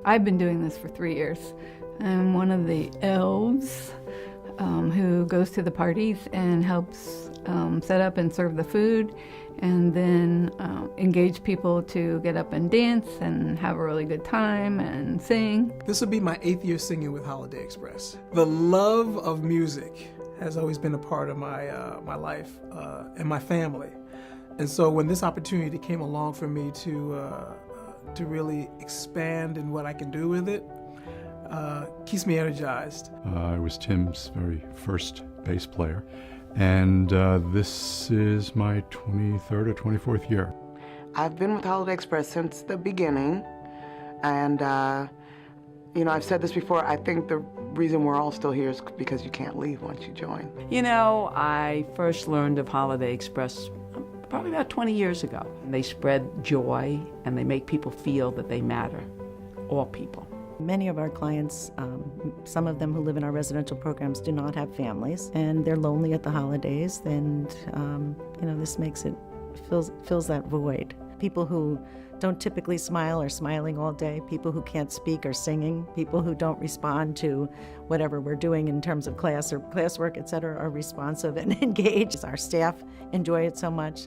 I've been doing this for 3 years. I'm one of the elves who goes to the parties and helps set up and serve the food, and then engage people to get up and dance and have a really good time and sing. This will be my 8th year singing with Holiday Express. The love of music has always been a part of my life and my family. And so when this opportunity came along for me to really expand in what I can do with it, keeps me energized. I was Tim's very first bass player, and this is my 23rd or 24th year. I've been with Holiday Express since the beginning, and I've said this before, I think the reason we're all still here is because you can't leave once you join. I first learned of Holiday Express probably about 20 years ago. They spread joy and they make people feel that they matter, all people. Many of our clients, some of them who live in our residential programs, do not have families, and they're lonely at the holidays, and this makes it, fills that void. People who don't typically smile are smiling all day. People who can't speak are singing. People who don't respond to whatever we're doing in terms of class or classwork, et cetera, are responsive and engaged. Our staff enjoy it so much.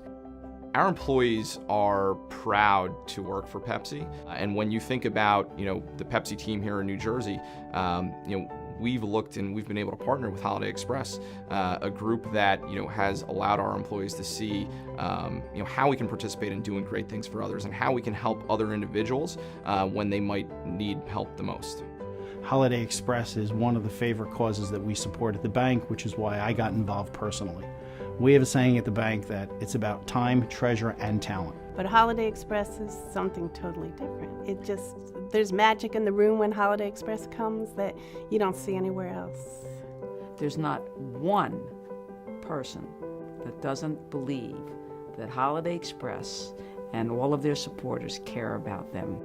Our employees are proud to work for Pepsi, and when you think about the Pepsi team here in New Jersey, we've looked and we've been able to partner with Holiday Express, a group that has allowed our employees to see how we can participate in doing great things for others and how we can help other individuals when they might need help the most. Holiday Express is one of the favorite causes that we support at the bank, which is why I got involved personally. We have a saying at the bank that it's about time, treasure, and talent. But Holiday Express is something totally different. There's magic in the room when Holiday Express comes that you don't see anywhere else. There's not one person that doesn't believe that Holiday Express and all of their supporters care about them.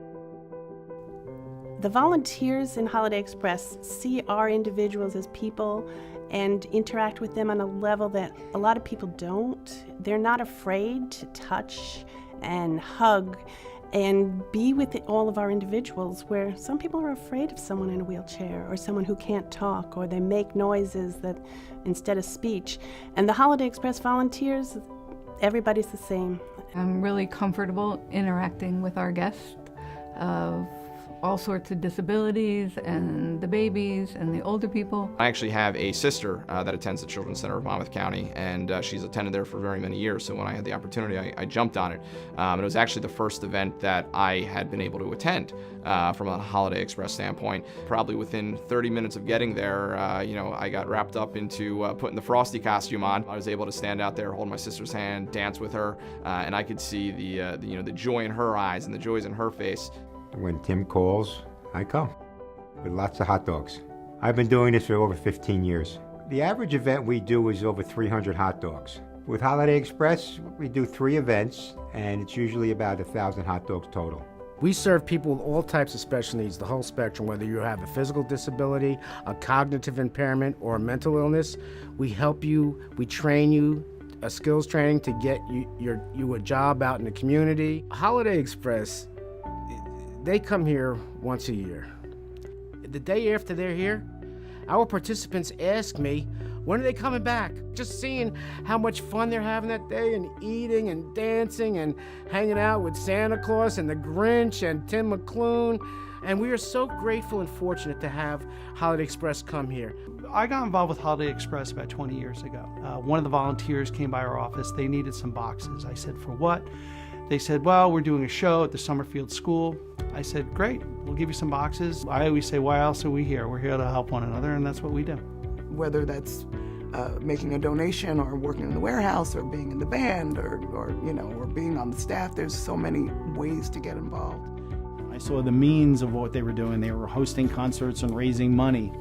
The volunteers in Holiday Express see our individuals as people and interact with them on a level that a lot of people don't. They're not afraid to touch and hug and be with all of our individuals, where some people are afraid of someone in a wheelchair or someone who can't talk, or they make noises that instead of speech. And the Holiday Express volunteers, everybody's the same. I'm really comfortable interacting with our guests of all sorts of disabilities, and the babies and the older people. I actually have a sister that attends the Children's Center of Monmouth County, and she's attended there for very many years, so when I had the opportunity, I jumped on it. And it was actually the first event that I had been able to attend from a Holiday Express standpoint. Probably within 30 minutes of getting there, I got wrapped up into putting the Frosty costume on. I was able to stand out there, hold my sister's hand, dance with her, and I could see the joy in her eyes and the joys in her face. When Tim calls, I come with lots of hot dogs. I've been doing this for over 15 years. The average event we do is over 300 hot dogs. With Holiday Express, we do 3 events, and it's usually about 1,000 hot dogs total. We serve people with all types of special needs, the whole spectrum, whether you have a physical disability, a cognitive impairment, or a mental illness. We help you, we train you, a skills training to get you a job out in the community. Holiday Express, they come here once a year. The day after they're here, our participants ask me, when are they coming back? Just seeing how much fun they're having that day, and eating and dancing and hanging out with Santa Claus and the Grinch and Tim McClune. And we are so grateful and fortunate to have Holiday Express come here. I got involved with Holiday Express about 20 years ago. One of the volunteers came by our office. They needed some boxes. I said, for what? They said, well, we're doing a show at the Summerfield School. I said, great, we'll give you some boxes. I always say, why else are we here? We're here to help one another, and that's what we do. Whether that's making a donation or working in the warehouse or being in the band or being on the staff, there's so many ways to get involved. I saw the means of what they were doing. They were hosting concerts and raising money.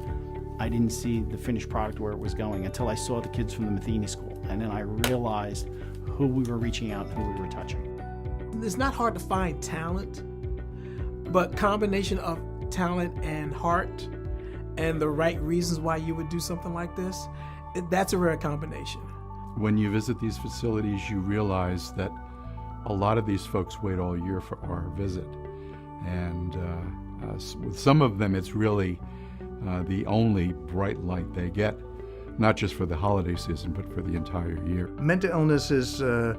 I didn't see the finished product where it was going until I saw the kids from the Matheny School, and then I realized who we were reaching out and who we were touching. It's not hard to find talent, but combination of talent and heart and the right reasons why you would do something like this, that's a rare combination. When you visit these facilities, you realize that a lot of these folks wait all year for our visit. And With some of them, it's really the only bright light they get, not just for the holiday season, but for the entire year. Mental illness is a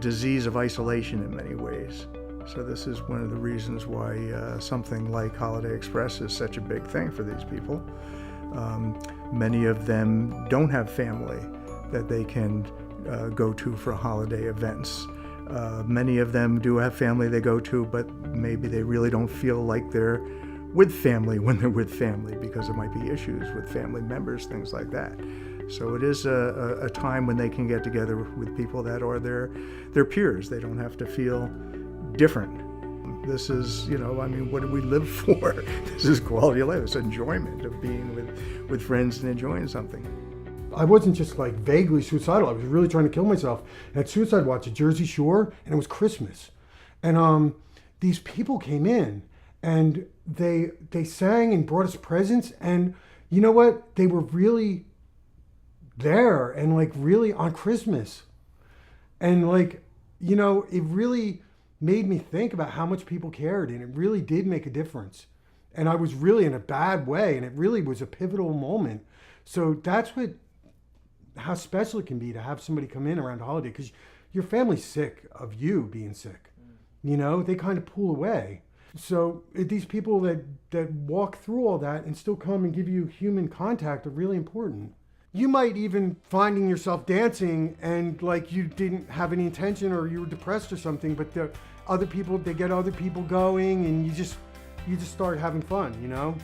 disease of isolation in many ways. So this is one of the reasons why something like Holiday Express is such a big thing for these people. Many of them don't have family that they can go to for holiday events. Many of them do have family they go to, but maybe they really don't feel like they're with family when they're with family because there might be issues with family members, things like that. So it is a time when they can get together with people that are their peers. They don't have to feel different. This is, what do we live for? This is quality of life. It's enjoyment of being with friends and enjoying something. I wasn't just like vaguely suicidal. I was really trying to kill myself. I had suicide watch at Jersey Shore, and it was Christmas. And these people came in, and they sang and brought us presents. And you know what? They were really there and like really on Christmas. And it really made me think about how much people cared, and it really did make a difference. And I was really in a bad way, and it really was a pivotal moment. So that's how special it can be to have somebody come in around a holiday, because your family's sick of you being sick. They kind of pull away. So these people that walk through all that and still come and give you human contact are really important. You might even finding yourself dancing and like you didn't have any intention, or you were depressed or something, but they get other people going, and you just start having fun,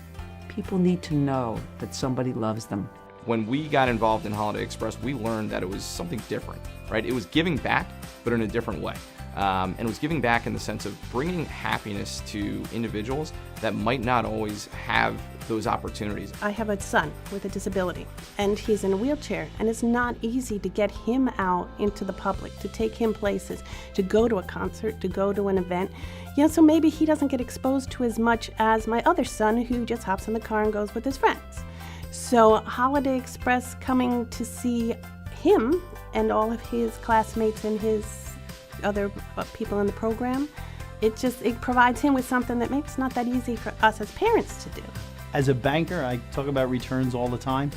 People need to know that somebody loves them. When we got involved in Holiday Express, we learned that it was something different, right? It was giving back, but in a different way. And it was giving back in the sense of bringing happiness to individuals that might not always have those opportunities. I have a son with a disability, and he's in a wheelchair, and it's not easy to get him out into the public, to take him places, to go to a concert, to go to an event. So maybe he doesn't get exposed to as much as my other son, who just hops in the car and goes with his friends. So Holiday Express coming to see him and all of his classmates and his other people in the program, it provides him with something that maybe it's not that easy for us as parents to do. As a banker, I talk about returns all the time.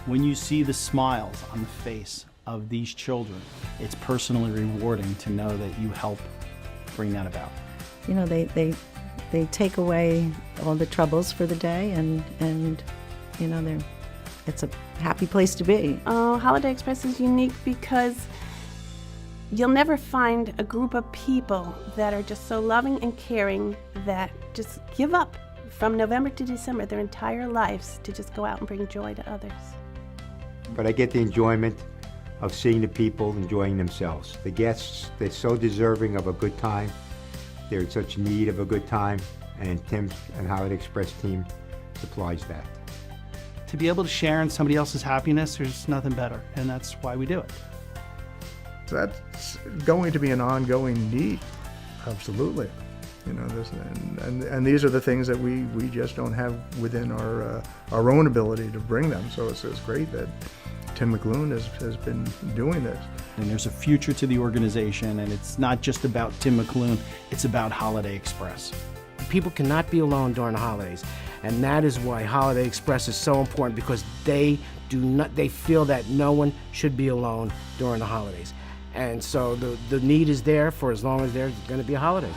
When you see the smiles on the face of these children, it's personally rewarding to know that you help bring that about. They take away all the troubles for the day, and it's a happy place to be. Oh, Holiday Express is unique because you'll never find a group of people that are just so loving and caring that just give up from November to December their entire lives to just go out and bring joy to others. But I get the enjoyment of seeing the people enjoying themselves. The guests, they're so deserving of a good time. They're in such need of a good time, and Tim and Holiday Express team supplies that. To be able to share in somebody else's happiness, there's nothing better, and that's why we do it. That's going to be an ongoing need, absolutely. And these are the things that we just don't have within our own ability to bring them. So it's great that Tim McLoone has been doing this. And there's a future to the organization, and it's not just about Tim McLoone, it's about Holiday Express. People cannot be alone during the holidays, and that is why Holiday Express is so important, because they feel that no one should be alone during the holidays. And so the need is there for as long as there's going to be a holiday.